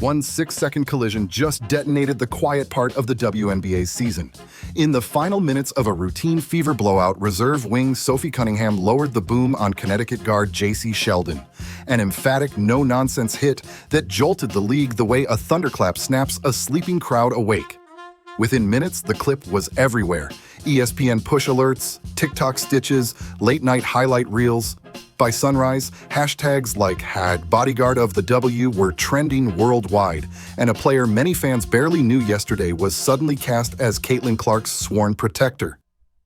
One 6-second collision just detonated the quiet part of the WNBA season. In the final minutes of a routine fever blowout, reserve wing Sophie Cunningham lowered the boom on Connecticut guard J.C. Sheldon. An emphatic, no-nonsense hit that jolted the league the way a thunderclap snaps a sleeping crowd awake. Within minutes, the clip was everywhere. ESPN push alerts, TikTok stitches, late-night highlight reels. By sunrise, hashtags like #bodyguard of the W were trending worldwide, and a player many fans barely knew yesterday was suddenly cast as Caitlin Clark's sworn protector.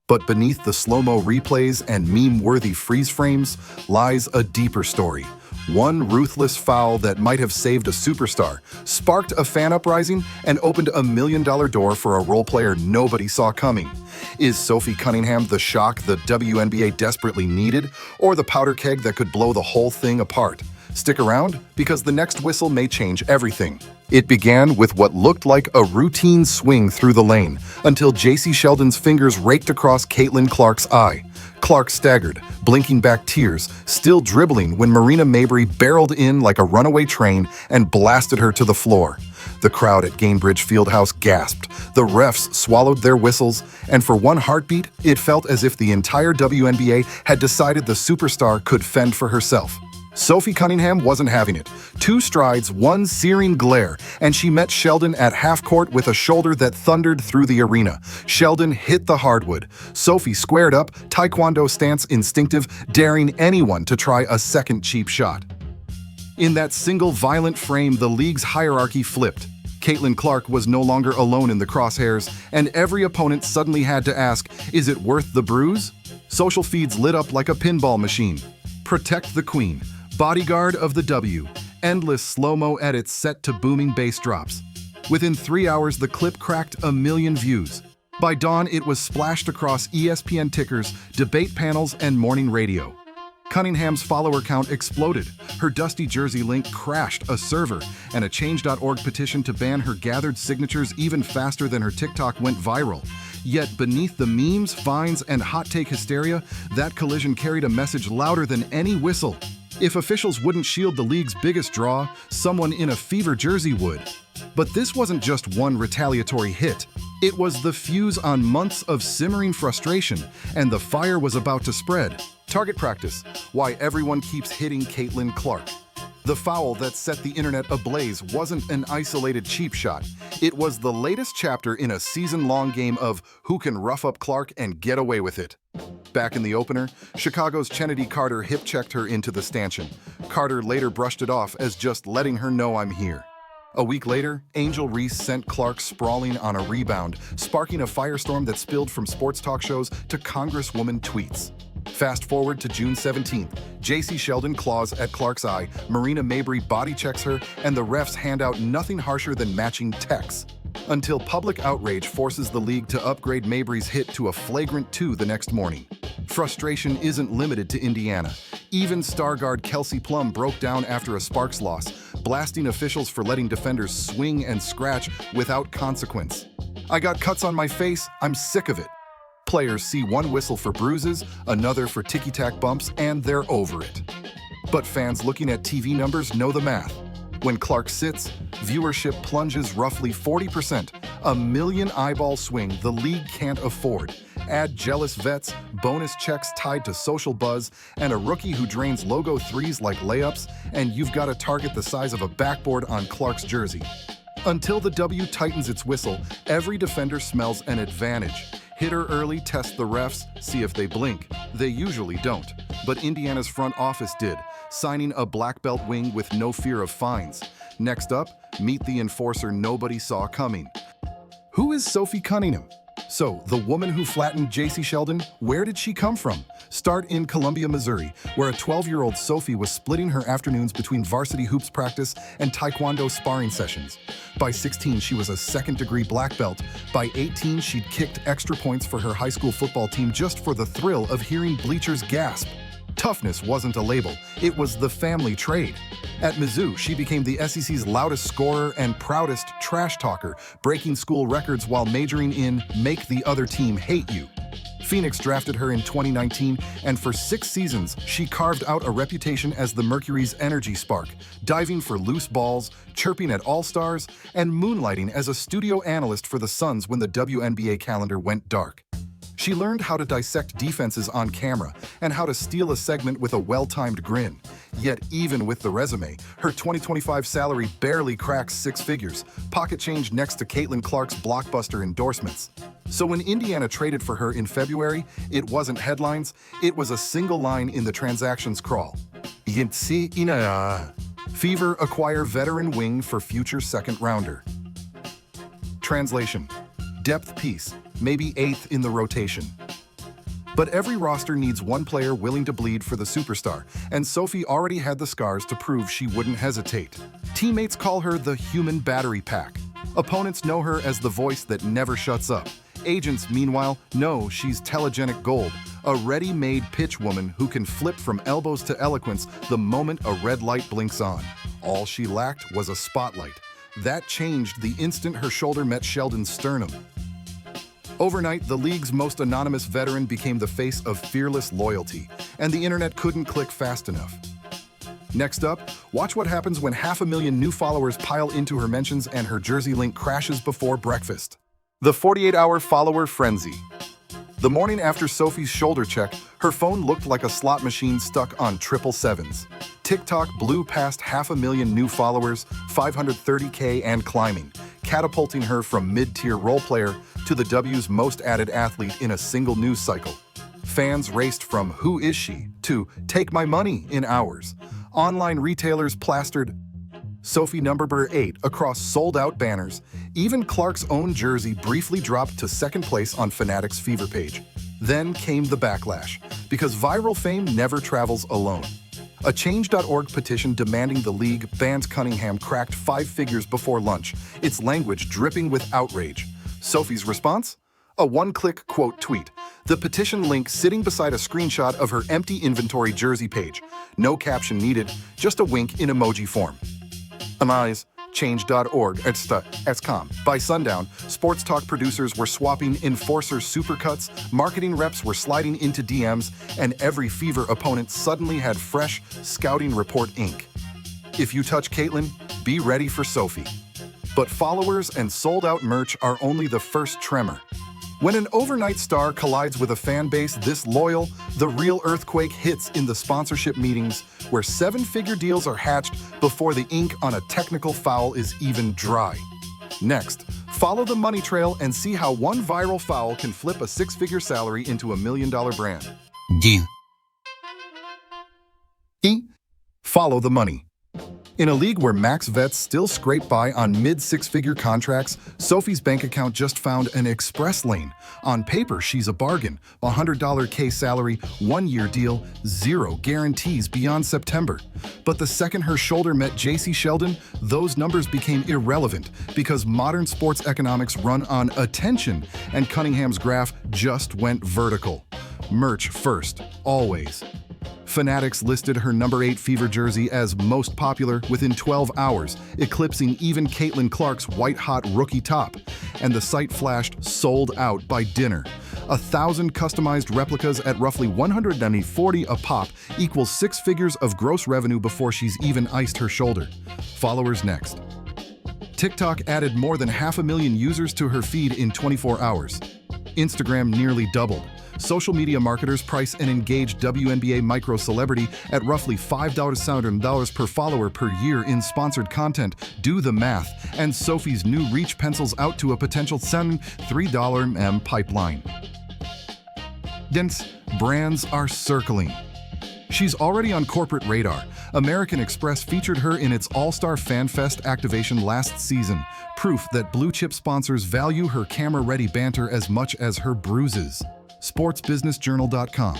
But beneath the slow-mo replays and meme-worthy freeze frames lies a deeper story. One ruthless foul that might have saved a superstar, sparked a fan uprising, and opened a $1 million door for a role player nobody saw coming. Is Sophie Cunningham the shock the WNBA desperately needed, or the powder keg that could blow the whole thing apart? Stick around, because the next whistle may change everything. It began with what looked like a routine swing through the lane, until J.C. Sheldon's fingers raked across Caitlin Clark's eye. Clark staggered, blinking back tears, still dribbling when Marina Mabrey barreled in like a runaway train and blasted her to the floor. The crowd at Gainbridge Fieldhouse gasped, the refs swallowed their whistles, and for one heartbeat, it felt as if the entire WNBA had decided the superstar could fend for herself. Sophie Cunningham wasn't having it. 2 strides, 1 searing glare, and she met Sheldon at half-court with a shoulder that thundered through the arena. Sheldon hit the hardwood. Sophie squared up, taekwondo stance instinctive, daring anyone to try a second cheap shot. In that single violent frame, the league's hierarchy flipped. Caitlin Clark was no longer alone in the crosshairs, and every opponent suddenly had to ask, is it worth the bruise? Social feeds lit up like a pinball machine. Protect the Queen. Bodyguard of the W. Endless slow-mo edits set to booming bass drops. Within 3 hours, the clip cracked 1 million views. By dawn, it was splashed across ESPN tickers, debate panels, and morning radio. Cunningham's follower count exploded. Her dusty jersey link crashed a server, and a Change.org petition to ban her gathered signatures even faster than her TikTok went viral. Yet beneath the memes, vines, and hot take hysteria, that collision carried a message louder than any whistle. If officials wouldn't shield the league's biggest draw, someone in a Fever jersey would. But this wasn't just one retaliatory hit. It was the fuse on months of simmering frustration, and the fire was about to spread. Target practice: why everyone keeps hitting Caitlin Clark. The foul that set the internet ablaze wasn't an isolated cheap shot. It was the latest chapter in a season-long game of who can rough up Clark and get away with it. Back in the opener, Chicago's Chennedy Carter hip-checked her into the stanchion. Carter later brushed it off as just letting her know I'm here. A week later, Angel Reese sent Clark sprawling on a rebound, sparking a firestorm that spilled from sports talk shows to Congresswoman tweets. Fast forward to June 17th, J.C. Sheldon claws at Clark's eye, Marina Mabrey body checks her, and the refs hand out nothing harsher than matching techs. Until public outrage forces the league to upgrade Mabrey's hit to a flagrant 2 the next morning. Frustration isn't limited to Indiana. Even star guard Kelsey Plum broke down after a Sparks loss, blasting officials for letting defenders swing and scratch without consequence. I got cuts on my face, I'm sick of it. Players see one whistle for bruises, another for ticky-tack bumps, and they're over it. But fans looking at TV numbers know the math. When Clark sits, viewership plunges roughly 40%, a million eyeball swing the league can't afford. Add jealous vets, bonus checks tied to social buzz, and a rookie who drains logo threes like layups, and you've got a target the size of a backboard on Clark's jersey. Until the W tightens its whistle, every defender smells an advantage. Hit her early, test the refs, see if they blink. They usually don't. But Indiana's front office did, signing a black belt wing with no fear of fines. Next up, meet the enforcer nobody saw coming. Who is Sophie Cunningham? So, the woman who flattened J.C. Sheldon, where did she come from? Start in Columbia, Missouri, where a 12-year-old Sophie was splitting her afternoons between varsity hoops practice and taekwondo sparring sessions. By 16, she was a second-degree black belt. By 18, she'd kicked extra points for her high school football team just for the thrill of hearing bleachers gasp. Toughness wasn't a label, it was the family trade. At Mizzou, she became the SEC's loudest scorer and proudest trash talker, breaking school records while majoring in make the other team hate you. Phoenix drafted her in 2019, and for 6 seasons, she carved out a reputation as the Mercury's energy spark, diving for loose balls, chirping at All-Stars, and moonlighting as a studio analyst for the Suns when the WNBA calendar went dark. She learned how to dissect defenses on camera and how to steal a segment with a well-timed grin. Yet even with the resume, her 2025 salary barely cracks 6 figures, pocket change next to Caitlin Clark's blockbuster endorsements. So when Indiana traded for her in February, it wasn't headlines, it was a single line in the transactions crawl. Fever acquire veteran wing for future second-rounder. Translation: depth piece, maybe 8th in the rotation. But every roster needs one player willing to bleed for the superstar, and Sophie already had the scars to prove she wouldn't hesitate. Teammates call her the human battery pack. Opponents know her as the voice that never shuts up. Agents, meanwhile, know she's telegenic gold, a ready-made pitch woman who can flip from elbows to eloquence the moment a red light blinks on. All she lacked was a spotlight. That changed the instant her shoulder met Sheldon's sternum. Overnight, the league's most anonymous veteran became the face of fearless loyalty, and the internet couldn't click fast enough. Next up, watch what happens when 500,000 new followers pile into her mentions and her jersey link crashes before breakfast. The 48-hour follower frenzy. The morning after Sophie's shoulder check, her phone looked like a slot machine stuck on 777s. TikTok blew past 500,000 new followers, 530K and climbing, catapulting her from mid-tier role player to the W's most added athlete in a single news cycle. Fans raced from "Who is she?" to "Take my money" in hours. Online retailers plastered Sophie number 8 across sold-out banners. Even Clark's own jersey briefly dropped to second place on Fanatics' Fever page. Then came the backlash, because viral fame never travels alone. A Change.org petition demanding the league ban Cunningham cracked 5 figures before lunch, its language dripping with outrage. Sophie's response? A one-click quote tweet. The petition link sitting beside a screenshot of her empty inventory jersey page. No caption needed, just a wink in emoji form. Amaz, Change.org, @com. By sundown, sports talk producers were swapping enforcer supercuts, marketing reps were sliding into DMs, and every Fever opponent suddenly had fresh scouting report ink. If you touch Caitlin, be ready for Sophie. But followers and sold-out merch are only the first tremor. When an overnight star collides with a fan base this loyal, the real earthquake hits in the sponsorship meetings, where 7-figure deals are hatched before the ink on a technical foul is even dry. Next, follow the money trail and see how one viral foul can flip a 6-figure salary into a $1 million brand. Follow the money. In a league where max vets still scrape by on mid-6-figure contracts, Sophie's bank account just found an express lane. On paper, she's a bargain. $100 K salary, 1-year deal, 0 guarantees beyond September. But the second her shoulder met J.C. Sheldon, those numbers became irrelevant because modern sports economics run on attention, and Cunningham's graph just went vertical. Merch first, always. Fanatics listed her number 8 Fever jersey as most popular within 12 hours, eclipsing even Caitlin Clark's white-hot rookie top. And the site flashed "sold out" by dinner. 1,000 customized replicas at roughly $140 a pop equals 6 figures of gross revenue before she's even iced her shoulder. Followers next. TikTok added more than 500,000 users to her feed in 24 hours. Instagram nearly doubled. Social media marketers price an engaged WNBA micro-celebrity at roughly $5,000 per follower per year in sponsored content. Do the math, and Sophie's new reach pencils out to a potential $3 pipeline. Dense brands are circling. She's already on corporate radar. American Express featured her in its All-Star Fan Fest activation last season, proof that blue-chip sponsors value her camera-ready banter as much as her bruises. SportsBusinessJournal.com.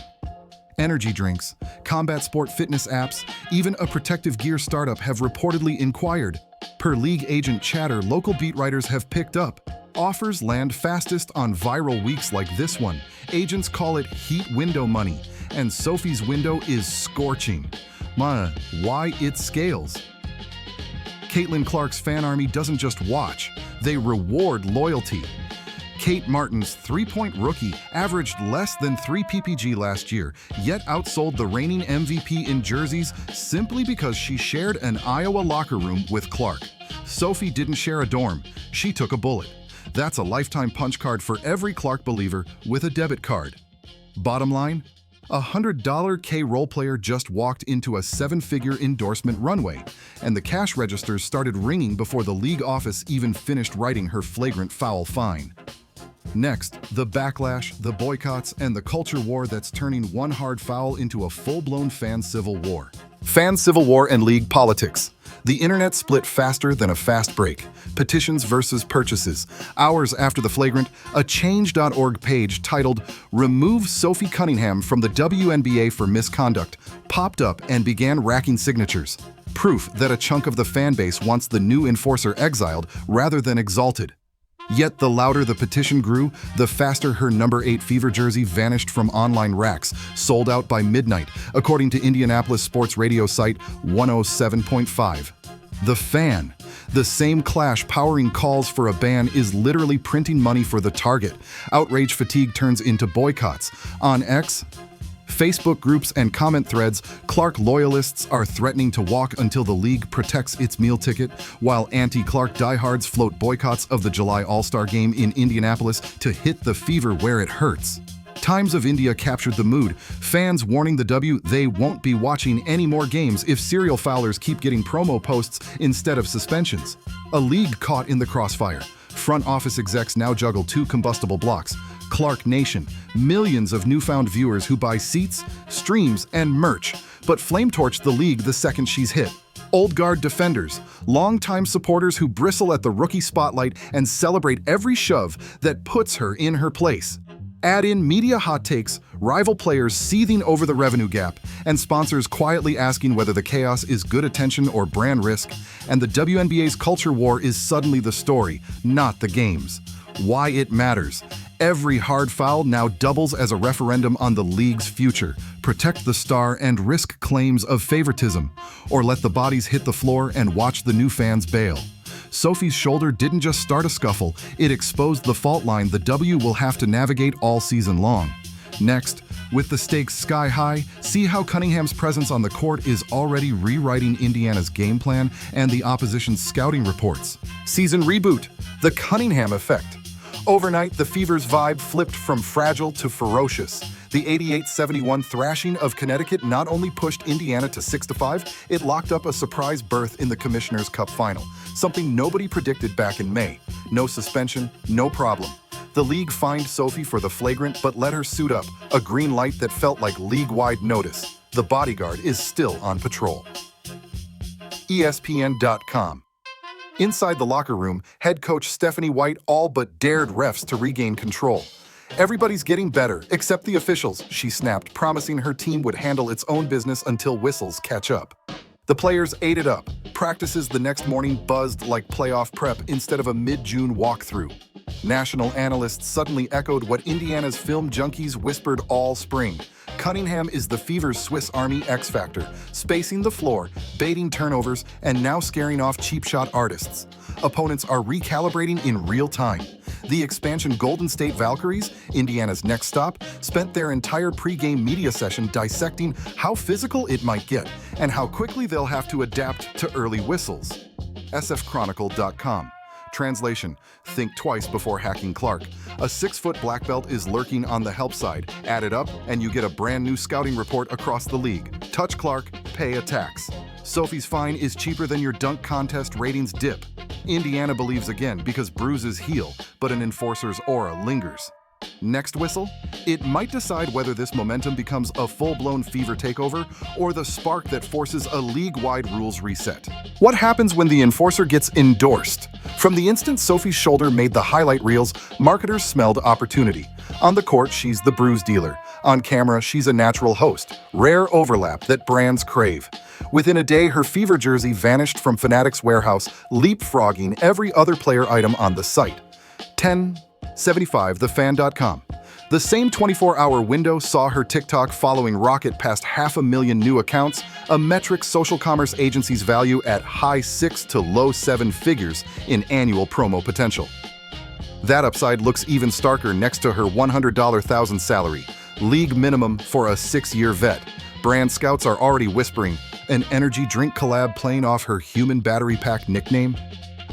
Energy drinks, combat sport fitness apps, even a protective gear startup have reportedly inquired. Per league agent chatter, local beat writers have picked up. Offers land fastest on viral weeks like this one. Agents call it heat window money, and Sophie's window is scorching. Why it scales? Caitlin Clark's fan army doesn't just watch, they reward loyalty. Kate Martin's three-point rookie averaged less than 3 PPG last year, yet outsold the reigning MVP in jerseys simply because she shared an Iowa locker room with Clark. Sophie didn't share a dorm. She took a bullet. That's a lifetime punch card for every Clark believer with a debit card. Bottom line, a $100 K role player just walked into a 7-figure endorsement runway, and the cash registers started ringing before the league office even finished writing her flagrant foul fine. Next, the backlash, the boycotts, and the culture war that's turning one hard foul into a full-blown fan civil war. Fan civil war and league politics. The internet split faster than a fast break. Petitions versus purchases. Hours after the flagrant, a change.org page titled "Remove Sophie Cunningham from the WNBA for Misconduct" popped up and began racking signatures. Proof that a chunk of the fan base wants the new enforcer exiled rather than exalted. Yet the louder the petition grew, the faster her number 8 Fever jersey vanished from online racks, sold out by midnight, according to Indianapolis sports radio site 107.5. The Fan. The same clash powering calls for a ban is literally printing money for the target. Outrage fatigue turns into boycotts. On X, Facebook groups and comment threads, Clark loyalists are threatening to walk until the league protects its meal ticket, while anti-Clark diehards float boycotts of the July All-Star Game in Indianapolis to hit the Fever where it hurts. Times of India captured the mood, fans warning the W they won't be watching any more games if serial foulers keep getting promo posts instead of suspensions. A league caught in the crossfire. Front office execs now juggle 2 combustible blocks. Clark Nation, millions of newfound viewers who buy seats, streams, and merch, but flame-torch the league the second she's hit. Old guard defenders, longtime supporters who bristle at the rookie spotlight and celebrate every shove that puts her in her place. Add in media hot takes, rival players seething over the revenue gap, and sponsors quietly asking whether the chaos is good attention or brand risk, and the WNBA's culture war is suddenly the story, not the games. Why it matters. Every hard foul now doubles as a referendum on the league's future. Protect the star and risk claims of favoritism, or let the bodies hit the floor and watch the new fans bail. Sophie's shoulder didn't just start a scuffle, it exposed the fault line the W will have to navigate all season long. Next, with the stakes sky high, see how Cunningham's presence on the court is already rewriting Indiana's game plan and the opposition's scouting reports. Season reboot, the Cunningham effect. Overnight, the Fever's vibe flipped from fragile to ferocious. The 88-71 thrashing of Connecticut not only pushed Indiana to 6-5, it locked up a surprise berth in the Commissioner's Cup final, something nobody predicted back in May. No suspension, no problem. The league fined Sophie for the flagrant but let her suit up, a green light that felt like league-wide notice. The bodyguard is still on patrol. ESPN.com. Inside the locker room, head coach Stephanie White all but dared refs to regain control. "Everybody's getting better, except the officials," she snapped, promising her team would handle its own business until whistles catch up. The players ate it up. Practices the next morning buzzed like playoff prep instead of a mid-June walkthrough. National analysts suddenly echoed what Indiana's film junkies whispered all spring. Cunningham is the Fever's Swiss Army X-Factor, spacing the floor, baiting turnovers, and now scaring off cheap shot artists. Opponents are recalibrating in real time. The expansion Golden State Valkyries, Indiana's next stop, spent their entire pregame media session dissecting how physical it might get and how quickly they'll have to adapt to early whistles. sfchronicle.com. Translation: think twice before hacking Clark. A 6-foot black belt is lurking on the help side. Add it up, and you get a brand new scouting report across the league. Touch Clark, pay a tax. Sophie's fine is cheaper than your dunk contest ratings dip. Indiana believes again because bruises heal, but an enforcer's aura lingers. Next whistle? It might decide whether this momentum becomes a full-blown Fever takeover or the spark that forces a league-wide rules reset. What happens when the enforcer gets endorsed? From the instant Sophie's shoulder made the highlight reels, marketers smelled opportunity. On the court, she's the bruise dealer. On camera, she's a natural host. Rare overlap that brands crave. Within a day, her Fever jersey vanished from Fanatics warehouse, leapfrogging every other player item on the site. 10/75thefan.com. The same 24-hour window saw her TikTok following rocket past 500,000 new accounts, a metric social commerce agencies value at high 6 to low 7 figures in annual promo potential. That upside looks even starker next to her $100,000 salary, league minimum for a 6-year vet. Brand scouts are already whispering, an energy drink collab playing off her human battery pack nickname,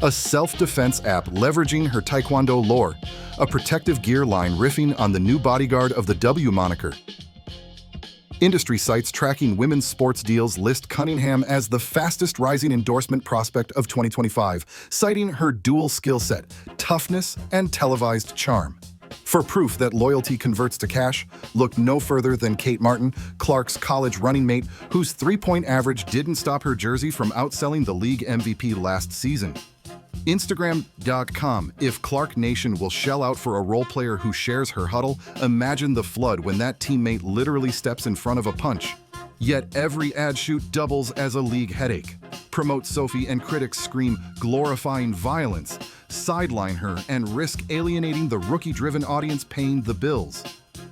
a self-defense app leveraging her taekwondo lore, a protective gear line riffing on the new bodyguard of the W moniker. Industry sites tracking women's sports deals list Cunningham as the fastest rising endorsement prospect of 2025, citing her dual skill set, toughness and televised charm. For proof that loyalty converts to cash, look no further than Kate Martin, Clark's college running mate, whose three-point average didn't stop her jersey from outselling the league MVP last season. Instagram.com. If Clark Nation will shell out for a role player who shares her huddle, imagine the flood when that teammate literally steps in front of a punch. Yet every ad shoot doubles as a league headache. Promote Sophie and critics scream glorifying violence, sideline her, and risk alienating the rookie-driven audience paying the bills.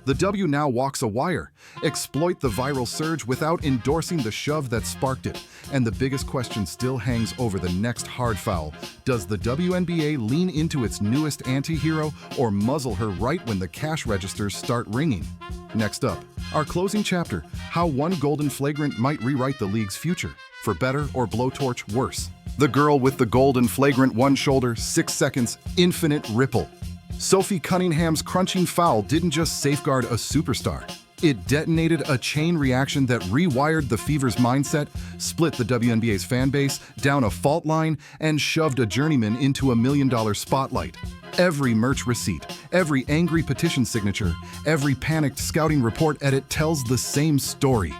The W now walks a wire. Exploit the viral surge without endorsing the shove that sparked it. And the biggest question still hangs over the next hard foul. Does the WNBA lean into its newest anti-hero or muzzle her right when the cash registers start ringing? Next up, our closing chapter, how one golden flagrant might rewrite the league's future, for better or blowtorch worse. The girl with the golden flagrant, one shoulder, 6 seconds, infinite ripple. Sophie Cunningham's crunching foul didn't just safeguard a superstar. It detonated a chain reaction that rewired the Fever's mindset, split the WNBA's fan base down a fault line, and shoved a journeyman into $1 million spotlight. Every merch receipt, every angry petition signature, every panicked scouting report edit tells the same story.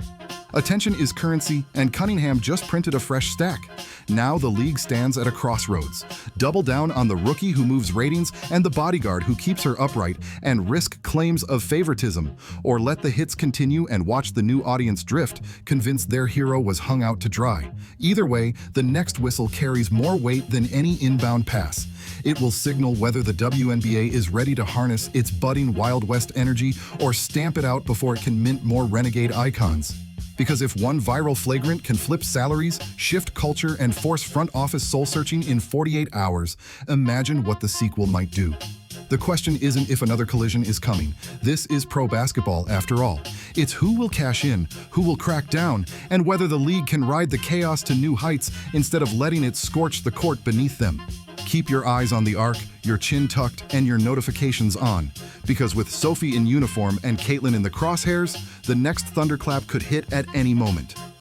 Attention is currency, and Cunningham just printed a fresh stack. Now the league stands at a crossroads. Double down on the rookie who moves ratings and the bodyguard who keeps her upright and risk claims of favoritism, or let the hits continue and watch the new audience drift, convinced their hero was hung out to dry. Either way, the next whistle carries more weight than any inbound pass. It will signal whether the WNBA is ready to harness its budding Wild West energy or stamp it out before it can mint more renegade icons. Because if one viral flagrant can flip salaries, shift culture, and force front office soul-searching in 48 hours, imagine what the sequel might do. The question isn't if another collision is coming. This is pro basketball, after all. It's who will cash in, who will crack down, and whether the league can ride the chaos to new heights instead of letting it scorch the court beneath them. Keep your eyes on the arc, your chin tucked, and your notifications on. Because with Sophie in uniform and Caitlin in the crosshairs, the next thunderclap could hit at any moment.